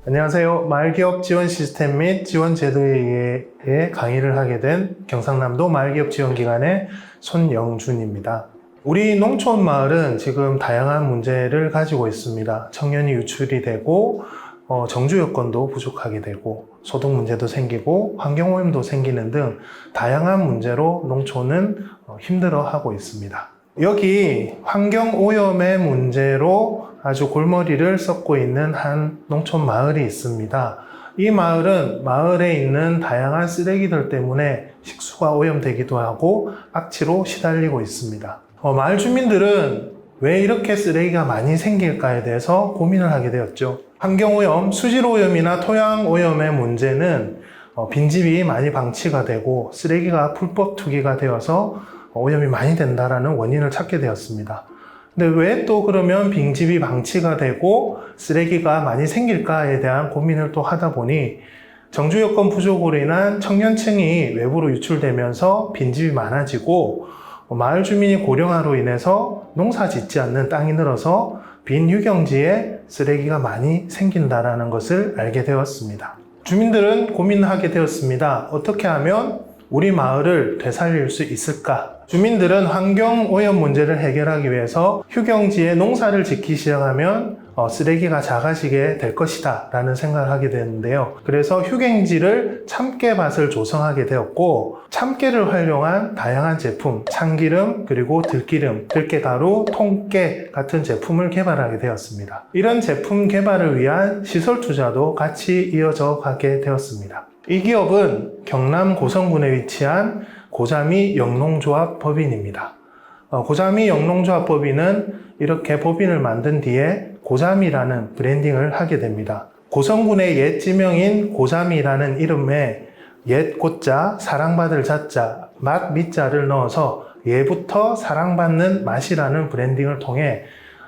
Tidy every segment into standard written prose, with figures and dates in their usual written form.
안녕하세요. 마을기업 지원 시스템 및 지원 제도에 의해 강의를 하게 된 경상남도 마을기업 지원기관의 손영준입니다. 우리 농촌 마을은 지금 다양한 문제를 가지고 있습니다. 청년이 유출이 되고 정주 여건도 부족하게 되고 소득 문제도 생기고 환경오염도 생기는 등 다양한 문제로 농촌은 힘들어하고 있습니다. 여기 환경오염의 문제로 아주 골머리를 썩고 있는 한 농촌 마을이 있습니다. 이 마을은 마을에 있는 다양한 쓰레기들 때문에 식수가 오염되기도 하고 악취로 시달리고 있습니다. 마을 주민들은 왜 이렇게 쓰레기가 많이 생길까에 대해서 고민을 하게 되었죠. 환경오염, 수질오염이나 토양오염의 문제는 빈집이 많이 방치가 되고 쓰레기가 불법 투기가 되어서 오염이 많이 된다는 원인을 찾게 되었습니다. 근데 왜 또 그러면 빈집이 방치가 되고 쓰레기가 많이 생길까에 대한 고민을 또 하다 보니 정주 여건 부족으로 인한 청년층이 외부로 유출되면서 빈집이 많아지고 마을 주민이 고령화로 인해서 농사 짓지 않는 땅이 늘어서 빈 휴경지에 쓰레기가 많이 생긴다는 것을 알게 되었습니다. 주민들은 고민하게 되었습니다. 어떻게 하면 우리 마을을 되살릴 수 있을까? 주민들은 환경오염 문제를 해결하기 위해서 휴경지에 농사를 짓기 시작하면 쓰레기가 작아지게 될 것이다 라는 생각을 하게 되는데요. 그래서 휴경지를 참깨밭을 조성하게 되었고 참깨를 활용한 다양한 제품, 참기름 그리고 들기름, 들깨가루, 통깨 같은 제품을 개발하게 되었습니다. 이런 제품 개발을 위한 시설 투자도 같이 이어져 가게 되었습니다. 이 기업은 경남 고성군에 위치한 고자미 영농조합 법인입니다. 고자미 영농조합 법인은 이렇게 법인을 만든 뒤에 고자미라는 브랜딩을 하게 됩니다. 고성군의 옛 지명인 고자미라는 이름에 옛 고자, 사랑받을 자자, 맛 밑자를 넣어서 예부터 사랑받는 맛이라는 브랜딩을 통해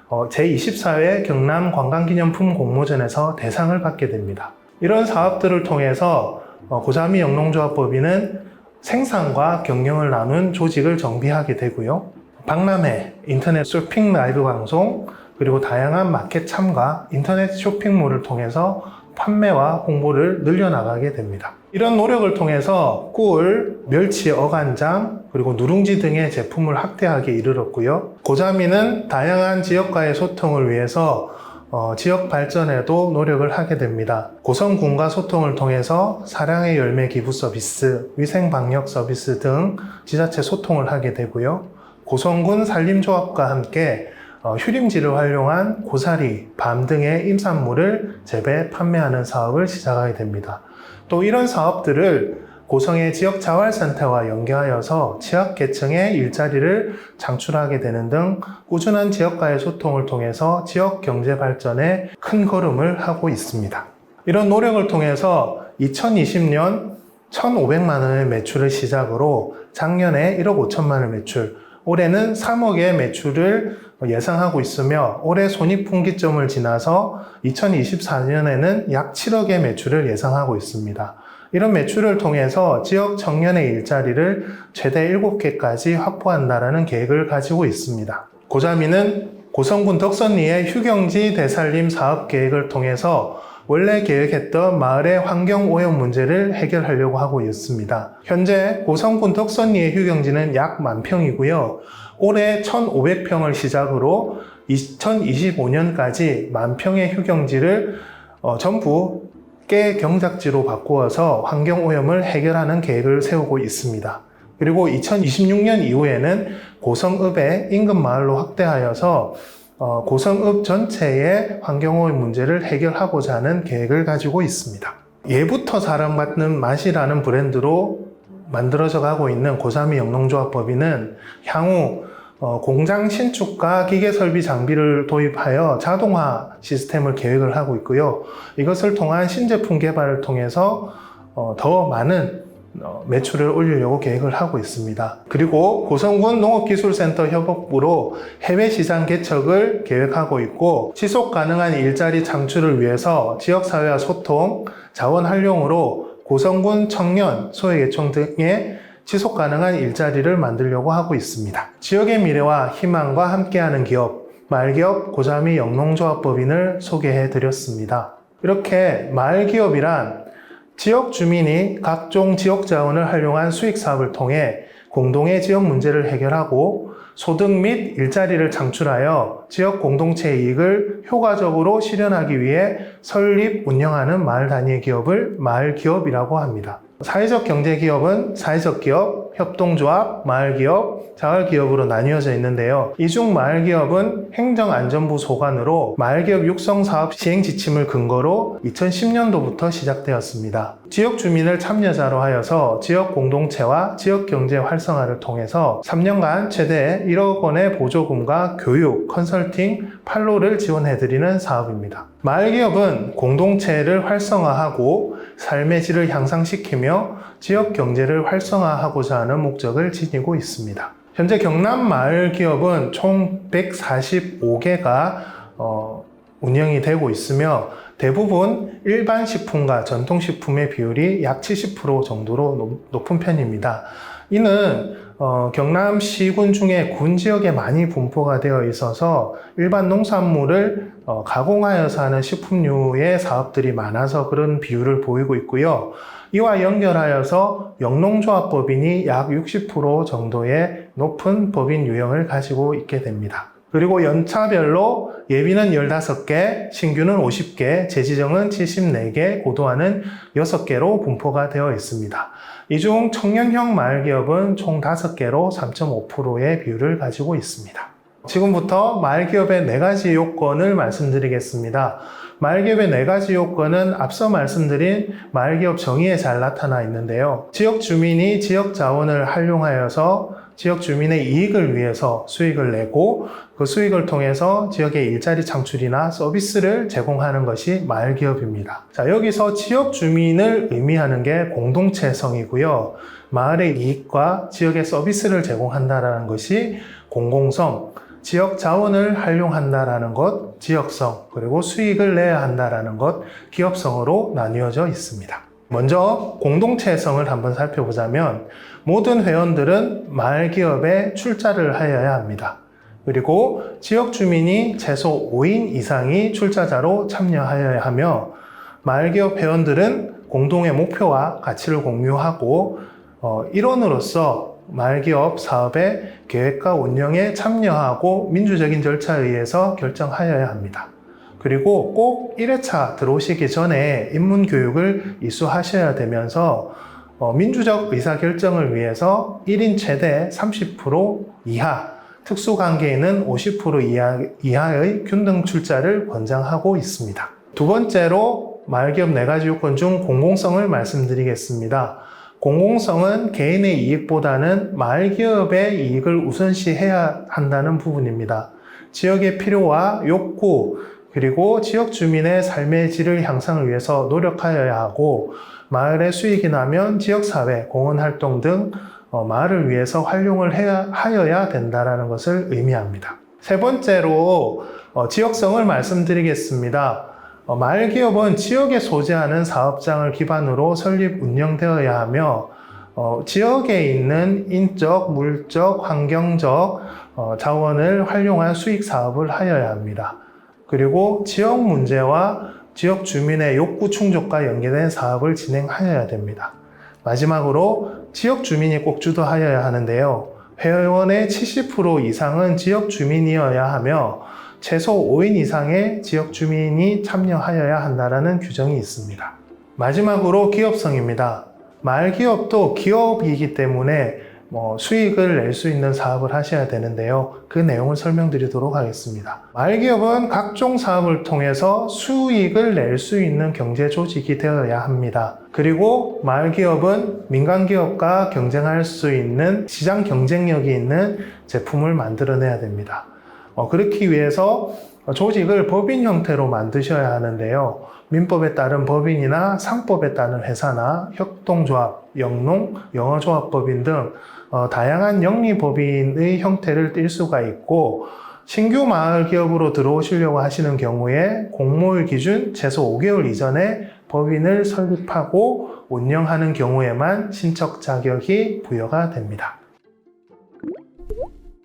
제24회 경남 관광기념품 공모전에서 대상을 받게 됩니다. 이런 사업들을 통해서 고자미 영농조합법인은 생산과 경영을 나눈 조직을 정비하게 되고요. 박람회, 인터넷 쇼핑 라이브 방송, 그리고 다양한 마켓 참가, 인터넷 쇼핑몰을 통해서 판매와 홍보를 늘려나가게 됩니다. 이런 노력을 통해서 꿀, 멸치 어간장, 그리고 누룽지 등의 제품을 확대하게 이르렀고요. 고자미는 다양한 지역과의 소통을 위해서 지역 발전에도 노력을 하게 됩니다. 고성군과 소통을 통해서 사랑의 열매 기부 서비스, 위생 방역 서비스 등 지자체 소통을 하게 되고요. 고성군 산림조합과 함께 휴림지를 활용한 고사리, 밤 등의 임산물을 재배, 판매하는 사업을 시작하게 됩니다. 또 이런 사업들을 고성의 지역자활센터와 연계하여서 취약계층의 일자리를 창출하게 되는 등 꾸준한 지역과의 소통을 통해서 지역 경제 발전에 큰 걸음을 하고 있습니다. 이런 노력을 통해서 2020년 1,500만 원의 매출을 시작으로 작년에 1억 5천만 원 매출, 올해는 3억의 매출을 예상하고 있으며 올해 손익분기점을 지나서 2024년에는 약 7억의 매출을 예상하고 있습니다. 이런 매출을 통해서 지역 청년의 일자리를 최대 7개까지 확보한다는 계획을 가지고 있습니다. 고자미는 고성군 덕선리의 휴경지 되살림 사업 계획을 통해서 원래 계획했던 마을의 환경오염 문제를 해결하려고 하고 있습니다. 현재 고성군 덕선리의 휴경지는 약 10,000평이고요. 올해 1,500평을 시작으로 2025년까지 10,000평의 휴경지를 전부 깨 경작지로 바꾸어서 환경오염을 해결하는 계획을 세우고 있습니다. 그리고 2026년 이후에는 고성읍의 인근마을로 확대하여서 고성읍 전체의 환경오염 문제를 해결하고자 하는 계획을 가지고 있습니다. 예부터 사랑받는 맛이라는 브랜드로 만들어져 가고 있는 고자미 영농조합법인은 향후 공장 신축과 기계 설비 장비를 도입하여 자동화 시스템을 계획을 하고 있고요. 이것을 통한 신제품 개발을 통해서 더 많은 매출을 올리려고 계획을 하고 있습니다. 그리고 고성군 농업기술센터 협업부로 해외 시장 개척을 계획하고 있고 지속 가능한 일자리 창출을 위해서 지역사회와 소통, 자원 활용으로 고성군 청년, 소외계층 등의 지속 가능한 일자리를 만들려고 하고 있습니다. 지역의 미래와 희망과 함께하는 기업, 마을기업 고자미 영농조합법인을 소개해 드렸습니다. 이렇게 마을기업이란 지역 주민이 각종 지역 자원을 활용한 수익 사업을 통해 공동의 지역 문제를 해결하고 소득 및 일자리를 창출하여 지역 공동체의 이익을 효과적으로 실현하기 위해 설립, 운영하는 마을 단위의 기업을 마을기업이라고 합니다. 사회적 경제기업은 사회적 기업, 협동조합, 마을기업, 자활기업으로 나뉘어져 있는데요. 이 중 마을기업은 행정안전부 소관으로 마을기업 육성사업 시행 지침을 근거로 2010년도부터 시작되었습니다. 지역 주민을 참여자로 하여서 지역 공동체와 지역 경제 활성화를 통해서 3년간 최대 1억 원의 보조금과 교육, 컨설팅, 판로를 지원해드리는 사업입니다. 마을기업은 공동체를 활성화하고 삶의 질을 향상시키며 지역 경제를 활성화하고자 하는 목적을 지니고 있습니다. 현재 경남 마을기업은 총 145개가 운영이 되고 있으며 대부분 일반 식품과 전통식품의 비율이 약 70% 정도로 높은 편입니다. 이는 경남 시군 중에 군 지역에 많이 분포가 되어 있어서 일반 농산물을 가공하여서 하는 식품류의 사업들이 많아서 그런 비율을 보이고 있고요. 이와 연결하여서 영농조합법인이 약 60% 정도의 높은 법인 유형을 가지고 있게 됩니다. 그리고 연차별로 예비는 15개, 신규는 50개, 재지정은 74개, 고도화는 6개로 분포가 되어 있습니다. 이 중 청년형 마을기업은 총 5개로 3.5%의 비율을 가지고 있습니다. 지금부터 마을기업의 4가지 요건을 말씀드리겠습니다. 마을기업의 4가지 요건은 앞서 말씀드린 마을기업 정의에 잘 나타나 있는데요. 지역 주민이 지역 자원을 활용하여서 지역 주민의 이익을 위해서 수익을 내고 그 수익을 통해서 지역의 일자리 창출이나 서비스를 제공하는 것이 마을기업입니다. 자, 여기서 지역 주민을 의미하는 게 공동체성이고요. 마을의 이익과 지역의 서비스를 제공한다는 것이 공공성, 지역 자원을 활용한다라는 것, 지역성, 그리고 수익을 내야 한다라는 것, 기업성으로 나뉘어져 있습니다. 먼저 공동체성을 한번 살펴보자면 모든 회원들은 마을기업에 출자를 하여야 합니다. 그리고 지역 주민이 최소 5인 이상이 출자자로 참여하여야 하며 마을기업 회원들은 공동의 목표와 가치를 공유하고 일원으로서 마을기업 사업의 계획과 운영에 참여하고 민주적인 절차에 의해서 결정하여야 합니다. 그리고 꼭 1회차 들어오시기 전에 입문교육을 이수하셔야 되면서 민주적 의사결정을 위해서 1인 최대 30% 이하, 특수관계인은 50% 이하의 균등 출자를 권장하고 있습니다. 두 번째로 마을기업 4가지 요건 중 공공성을 말씀드리겠습니다. 공공성은 개인의 이익보다는 마을기업의 이익을 우선시해야 한다는 부분입니다. 지역의 필요와 욕구, 그리고 지역 주민의 삶의 질을 향상을 위해서 노력하여야 하고 마을에 수익이 나면 지역사회, 공헌활동 등 마을을 위해서 활용을 하여야 된다는 것을 의미합니다. 세 번째로 지역성을 말씀드리겠습니다. 마을기업은 지역에 소재하는 사업장을 기반으로 설립, 운영되어야 하며 지역에 있는 인적, 물적, 환경적 자원을 활용한 수익 사업을 하여야 합니다. 그리고 지역 문제와 지역 주민의 욕구 충족과 연계된 사업을 진행하여야 됩니다. 마지막으로 지역 주민이 꼭 주도하여야 하는데요. 회원의 70% 이상은 지역 주민이어야 하며 최소 5인 이상의 지역 주민이 참여하여야 한다는 규정이 있습니다. 마지막으로 기업성입니다. 마을기업도 기업이기 때문에 수익을 낼 수 있는 사업을 하셔야 되는데요. 그 내용을 설명드리도록 하겠습니다. 마을기업은 각종 사업을 통해서 수익을 낼 수 있는 경제 조직이 되어야 합니다. 그리고 마을기업은 민간기업과 경쟁할 수 있는 시장 경쟁력이 있는 제품을 만들어내야 됩니다. 그렇기 위해서 조직을 법인 형태로 만드셔야 하는데요. 민법에 따른 법인이나 상법에 따른 회사나 협동조합, 영농, 영어조합법인 등 다양한 영리법인의 형태를 띌 수가 있고 신규 마을기업으로 들어오시려고 하시는 경우에 공모일 기준 최소 5개월 이전에 법인을 설립하고 운영하는 경우에만 신청 자격이 부여가 됩니다.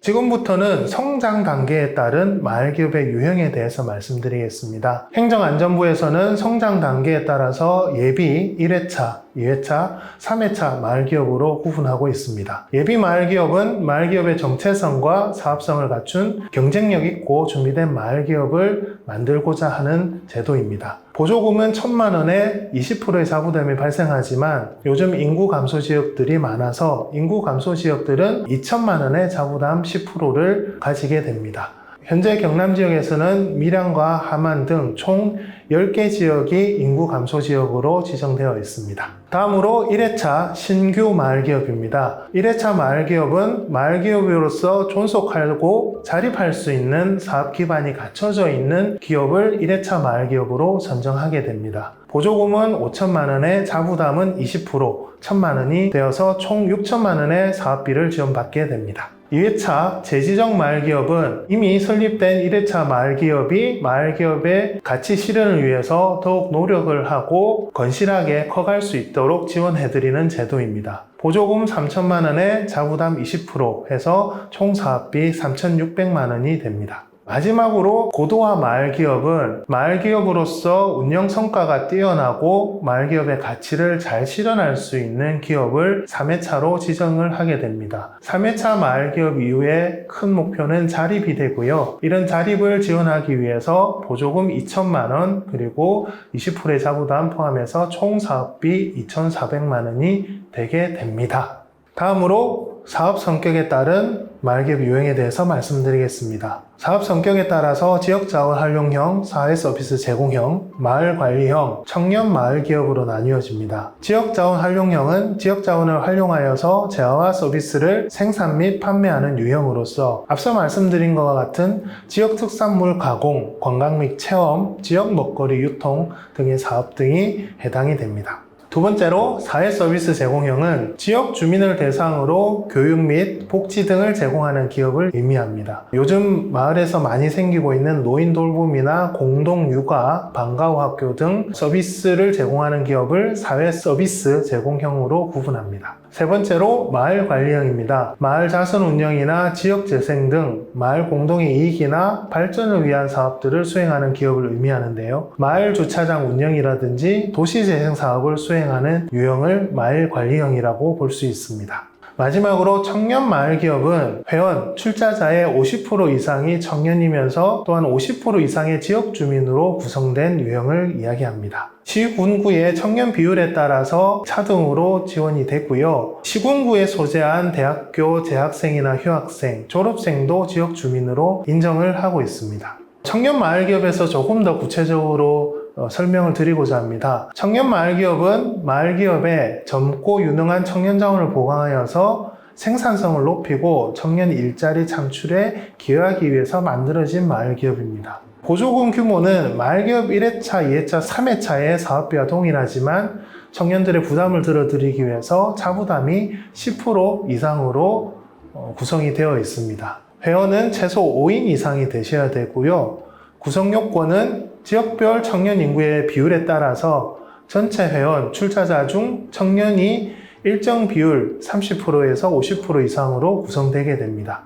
지금부터는 성장 단계에 따른 마을기업의 유형에 대해서 말씀드리겠습니다. 행정안전부에서는 성장 단계에 따라서 예비 1회차, 2회차, 3회차 마을기업으로 구분하고 있습니다. 예비 마을기업은 마을기업의 정체성과 사업성을 갖춘 경쟁력 있고 준비된 마을기업을 만들고자 하는 제도입니다. 보조금은 1,000만 원에 20%의 자부담이 발생하지만 요즘 인구 감소 지역들이 많아서 인구 감소 지역들은 2,000만 원의 자부담 10%를 가지게 됩니다. 현재 경남 지역에서는 밀양과 함안 등 총 10개 지역이 인구 감소 지역으로 지정되어 있습니다. 다음으로 1회차 신규 마을기업입니다. 1회차 마을기업은 마을기업으로서 존속하고 자립할 수 있는 사업 기반이 갖춰져 있는 기업을 1회차 마을기업으로 선정하게 됩니다. 보조금은 5천만 원에 자부담은 20%, 1,000만 원이 되어서 총 6천만 원의 사업비를 지원받게 됩니다. 2회차 재지정 마을기업은 이미 설립된 1회차 마을기업이 마을기업의 가치 실현을 위해서 더욱 노력을 하고 건실하게 커갈 수 있도록 지원해드리는 제도입니다. 보조금 3천만 원에 자부담 20% 해서 총 사업비 3,600만 원이 됩니다. 마지막으로 고도화 마을기업은 마을기업으로서 운영 성과가 뛰어나고 마을기업의 가치를 잘 실현할 수 있는 기업을 3회차로 지정을 하게 됩니다. 3회차 마을기업 이후에 큰 목표는 자립이 되고요. 이런 자립을 지원하기 위해서 보조금 2천만 원 그리고 20%의 자부담 포함해서 총 사업비 2,400만 원이 되게 됩니다. 다음으로 사업 성격에 따른 마을기업 유형에 대해서 말씀드리겠습니다. 사업 성격에 따라서 지역자원 활용형, 사회서비스 제공형, 마을관리형, 청년 마을기업으로 나뉘어집니다. 지역자원 활용형은 지역자원을 활용하여서 재화와 서비스를 생산 및 판매하는 유형으로서 앞서 말씀드린 것과 같은 지역 특산물 가공, 관광 및 체험, 지역 먹거리 유통 등의 사업 등이 해당이 됩니다. 두 번째로 사회서비스 제공형은 지역 주민을 대상으로 교육 및 복지 등을 제공하는 기업을 의미합니다. 요즘 마을에서 많이 생기고 있는 노인 돌봄이나 공동육아, 방과후 학교 등 서비스를 제공하는 기업을 사회서비스 제공형으로 구분합니다. 세 번째로 마을관리형입니다. 마을 자선 운영이나 지역재생 등 마을 공동의 이익이나 발전을 위한 사업들을 수행하는 기업을 의미하는데요. 마을 주차장 운영이라든지 도시재생 사업을 수행하는 유형을 마을관리형이라고 볼 수 있습니다. 마지막으로 청년 마을기업은 회원, 출자자의 50% 이상이 청년이면서 또한 50% 이상의 지역 주민으로 구성된 유형을 이야기합니다. 시군구의 청년 비율에 따라서 차등으로 지원이 됐고요. 시군구에 소재한 대학교 재학생이나 휴학생, 졸업생도 지역 주민으로 인정을 하고 있습니다. 청년 마을기업에서 조금 더 구체적으로 설명을 드리고자 합니다. 청년 마을기업은 마을기업에 젊고 유능한 청년 자원을 보강하여서 생산성을 높이고 청년 일자리 창출에 기여하기 위해서 만들어진 마을기업입니다. 보조금 규모는 마을기업 1회차, 2회차, 3회차의 사업비와 동일하지만 청년들의 부담을 덜어드리기 위해서 자부담이 10% 이상으로 구성이 되어 있습니다. 회원은 최소 5인 이상이 되셔야 되고요. 구성 요건은 지역별 청년 인구의 비율에 따라서 전체 회원, 출자자 중 청년이 일정 비율 30%에서 50% 이상으로 구성되게 됩니다.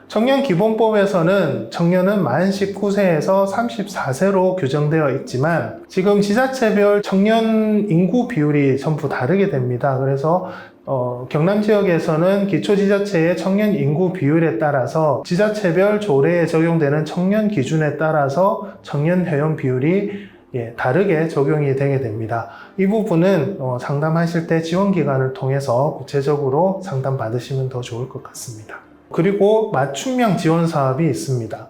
청년기본법에서는 청년은 만 19세에서 34세로 규정되어 있지만 지금 지자체별 청년 인구 비율이 전부 다르게 됩니다. 그래서 경남 지역에서는 기초지자체의 청년 인구 비율에 따라서 지자체별 조례에 적용되는 청년 기준에 따라서 청년 회원 비율이 다르게 적용이 되게 됩니다. 이 부분은 상담하실 때 지원기관을 통해서 구체적으로 상담 받으시면 더 좋을 것 같습니다. 그리고 맞춤형 지원 사업이 있습니다.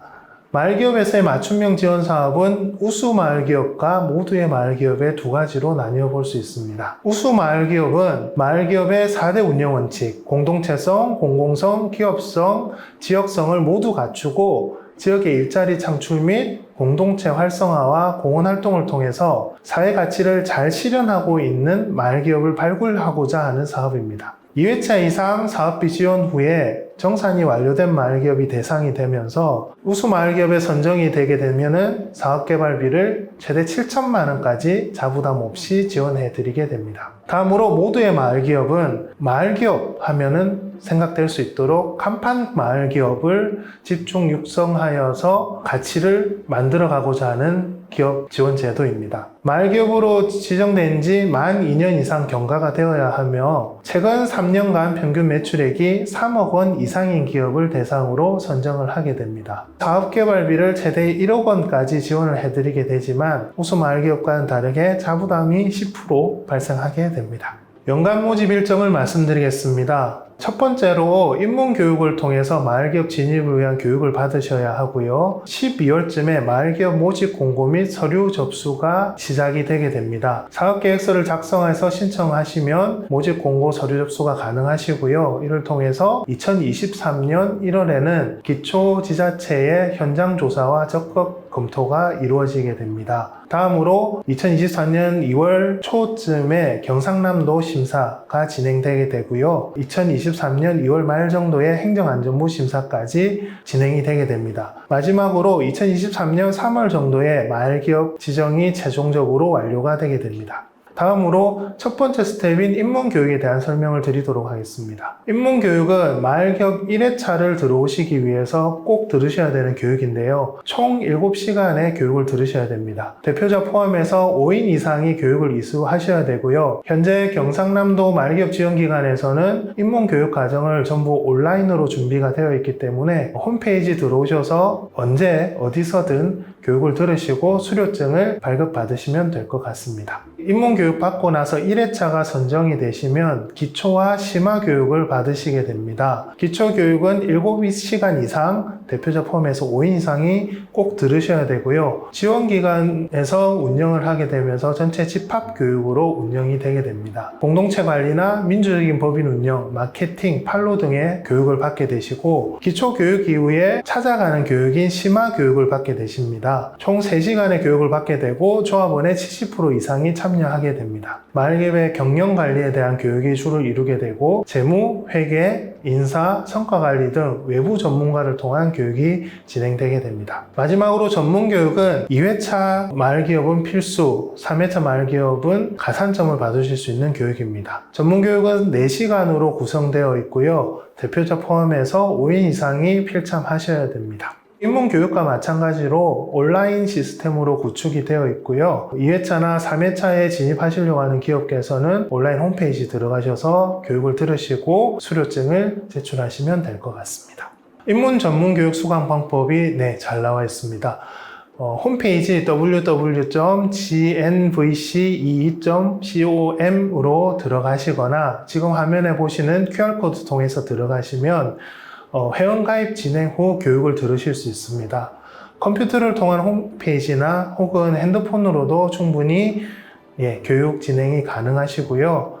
마을기업에서의 맞춤형 지원 사업은 우수 마을기업과 모두의 마을기업의 두 가지로 나뉘어 볼 수 있습니다. 우수 마을기업은 마을기업의 4대 운영 원칙, 공동체성, 공공성, 기업성, 지역성을 모두 갖추고 지역의 일자리 창출 및 공동체 활성화와 공헌 활동을 통해서 사회 가치를 잘 실현하고 있는 마을기업을 발굴하고자 하는 사업입니다. 2회차 이상 사업비 지원 후에 정산이 완료된 마을기업이 대상이 되면서 우수 마을기업에 선정이 되게 되면은 사업개발비를 최대 7천만 원까지 자부담 없이 지원해 드리게 됩니다. 다음으로 모두의 마을기업은 마을기업 하면은 생각될 수 있도록 간판 마을 기업을 집중 육성하여서 가치를 만들어가고자 하는 기업 지원 제도입니다. 마을 기업으로 지정된 지 만 2년 이상 경과가 되어야 하며 최근 3년간 평균 매출액이 3억 원 이상인 기업을 대상으로 선정을 하게 됩니다. 사업개발비를 최대 1억 원까지 지원을 해드리게 되지만 우수 마을 기업과는 다르게 자부담이 10% 발생하게 됩니다. 연간 모집 일정을 말씀드리겠습니다. 첫 번째로 입문교육을 통해서 마을기업 진입을 위한 교육을 받으셔야 하고요. 12월쯤에 마을기업 모집 공고 및 서류 접수가 시작이 되게 됩니다. 사업계획서를 작성해서 신청하시면 모집 공고 서류 접수가 가능하시고요. 이를 통해서 2023년 1월에는 기초지자체의 현장조사와 적극 검토가 이루어지게 됩니다. 다음으로 2024년 2월 초쯤에 경상남도 심사가 진행되게 되고요. 2023년 2월 말 정도에 행정안전부 심사까지 진행이 되게 됩니다. 마지막으로 2023년 3월 정도에 마을기업 지정이 최종적으로 완료가 되게 됩니다. 다음으로 첫 번째 스텝인 입문교육에 대한 설명을 드리도록 하겠습니다. 입문교육은 마을기업 1회차를 들어오시기 위해서 꼭 들으셔야 되는 교육인데요. 총 7시간의 교육을 들으셔야 됩니다. 대표자 포함해서 5인 이상이 교육을 이수하셔야 되고요. 현재 경상남도 마을기업 지원기관에서는 입문교육 과정을 전부 온라인으로 준비가 되어 있기 때문에 홈페이지 들어오셔서 언제 어디서든 교육을 들으시고 수료증을 발급받으시면 될 것 같습니다. 입문교육 받고 나서 1회차가 선정이 되시면 기초와 심화 교육을 받으시게 됩니다. 기초교육은 7시간 이상 대표자 포함해서 5인 이상이 꼭 들으셔야 되고요. 지원기관에서 운영을 하게 되면서 전체 집합교육으로 운영이 되게 됩니다. 공동체 관리나 민주적인 법인 운영, 마케팅, 판로 등의 교육을 받게 되시고 기초교육 이후에 찾아가는 교육인 심화 교육을 받게 되십니다. 총 3시간의 교육을 받게 되고 조합원의 70% 이상이 참여하게 됩니다. 마을기업의 경영관리에 대한 교육이 주를 이루게 되고 재무, 회계, 인사, 성과관리 등 외부 전문가를 통한 교육이 진행되게 됩니다. 마지막으로 전문교육은 2회차 마을기업은 필수, 3회차 마을기업은 가산점을 받으실 수 있는 교육입니다. 전문교육은 4시간으로 구성되어 있고요. 대표자 포함해서 5인 이상이 필참하셔야 됩니다. 입문교육과 마찬가지로 온라인 시스템으로 구축이 되어 있고요. 2회차나 3회차에 진입하시려고 하는 기업께서는 온라인 홈페이지 들어가셔서 교육을 들으시고 수료증을 제출하시면 될 것 같습니다. 입문 전문교육 수강 방법이 잘 나와 있습니다. 홈페이지 www.gnvc22.com으로 들어가시거나 지금 화면에 보시는 QR코드 통해서 들어가시면 회원가입 진행 후 교육을 들으실 수 있습니다. 컴퓨터를 통한 홈페이지나 혹은 핸드폰으로도 충분히 교육 진행이 가능하시고요.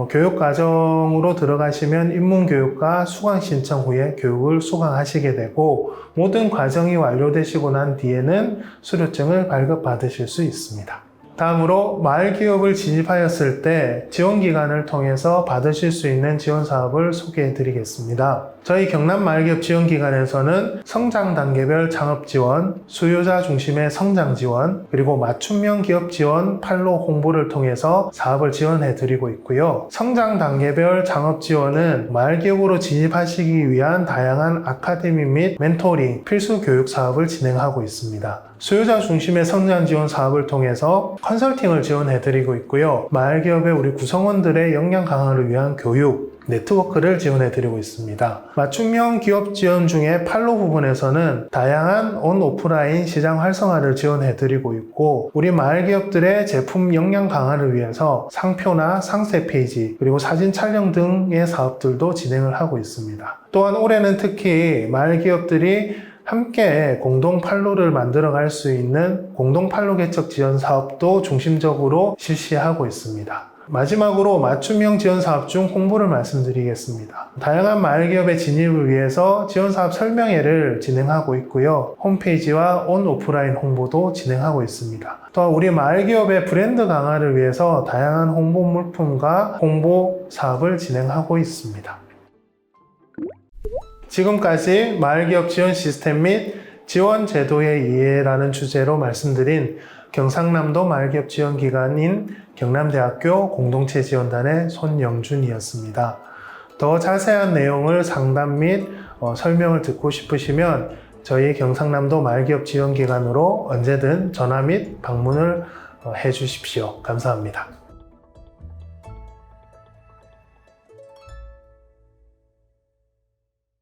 교육 과정으로 들어가시면 입문교육과 수강 신청 후에 교육을 수강하시게 되고 모든 과정이 완료되시고 난 뒤에는 수료증을 발급받으실 수 있습니다. 다음으로 마을기업을 진입하였을 때 지원기관을 통해서 받으실 수 있는 지원사업을 소개해 드리겠습니다. 저희 경남 마을기업 지원기관에서는 성장 단계별 창업 지원, 수요자 중심의 성장 지원, 그리고 맞춤형 기업 지원, 판로 홍보를 통해서 사업을 지원해 드리고 있고요. 성장 단계별 창업 지원은 마을기업으로 진입하시기 위한 다양한 아카데미 및 멘토링, 필수 교육 사업을 진행하고 있습니다. 수요자 중심의 성장 지원 사업을 통해서 컨설팅을 지원해 드리고 있고요. 마을기업의 우리 구성원들의 역량 강화를 위한 교육, 네트워크를 지원해 드리고 있습니다. 맞춤형 기업 지원 중에 판로 부분에서는 다양한 온 오프라인 시장 활성화를 지원해 드리고 있고 우리 마을기업들의 제품 역량 강화를 위해서 상표나 상세 페이지 그리고 사진 촬영 등의 사업들도 진행을 하고 있습니다. 또한 올해는 특히 마을기업들이 함께 공동 판로를 만들어 갈 수 있는 공동 판로 개척 지원 사업도 중심적으로 실시하고 있습니다. 마지막으로 맞춤형 지원 사업 중 홍보를 말씀드리겠습니다. 다양한 마을기업의 진입을 위해서 지원 사업 설명회를 진행하고 있고요. 홈페이지와 온 오프라인 홍보도 진행하고 있습니다. 또한 우리 마을기업의 브랜드 강화를 위해서 다양한 홍보 물품과 홍보 사업을 진행하고 있습니다. 지금까지 마을기업 지원 시스템 및 지원 제도의 이해라는 주제로 말씀드린 경상남도 마을기업 지원기관인 경남대학교 공동체 지원단의 손영준이었습니다. 더 자세한 내용을 상담 및 설명을 듣고 싶으시면 저희 경상남도 말기업 지원기관으로 언제든 전화 및 방문을 해 주십시오. 감사합니다.